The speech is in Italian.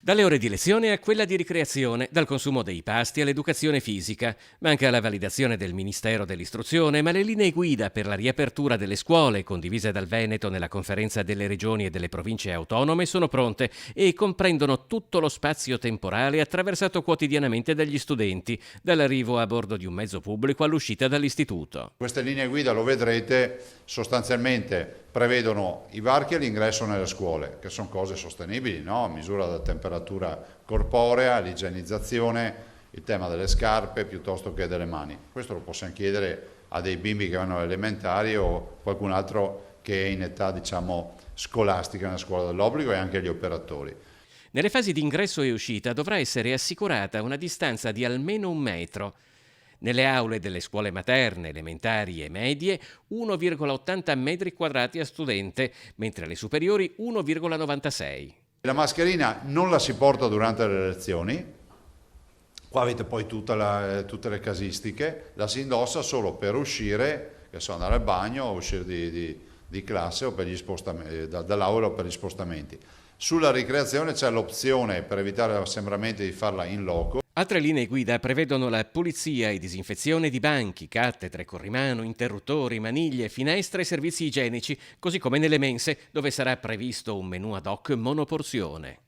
Dalle ore di lezione a quella di ricreazione, dal consumo dei pasti all'educazione fisica. Manca la validazione del Ministero dell'Istruzione, ma le linee guida per la riapertura delle scuole, condivise dal Veneto nella conferenza delle regioni e delle province autonome, sono pronte e comprendono tutto lo spazio temporale attraversato quotidianamente dagli studenti, dall'arrivo a bordo di un mezzo pubblico all'uscita dall'istituto. Queste linee guida, lo vedrete, sostanzialmente prevedono i varchi all'ingresso nelle scuole, che sono cose sostenibili, no? Misura della temperatura corporea, l'igienizzazione, il tema delle scarpe piuttosto che delle mani. Questo lo possiamo chiedere a dei bimbi che vanno alle elementari o qualcun altro che è in età, diciamo, scolastica nella scuola dell'obbligo e anche agli operatori. Nelle fasi di ingresso e uscita dovrà essere assicurata una distanza di almeno 1 metro. Nelle aule delle scuole materne, elementari e medie 1,80 metri quadrati a studente, mentre alle superiori 1,96. La mascherina non la si porta durante le lezioni, qua avete poi tutte le casistiche, la si indossa solo per uscire, che so, andare al bagno o uscire di classe o per gli spostamenti, dall'aula o per gli spostamenti. Sulla ricreazione c'è l'opzione, per evitare assembramenti, di farla in loco. Altre linee guida prevedono la pulizia e disinfezione di banchi, cattedre, corrimano, interruttori, maniglie, finestre e servizi igienici, così come nelle mense, dove sarà previsto un menù ad hoc monoporzione.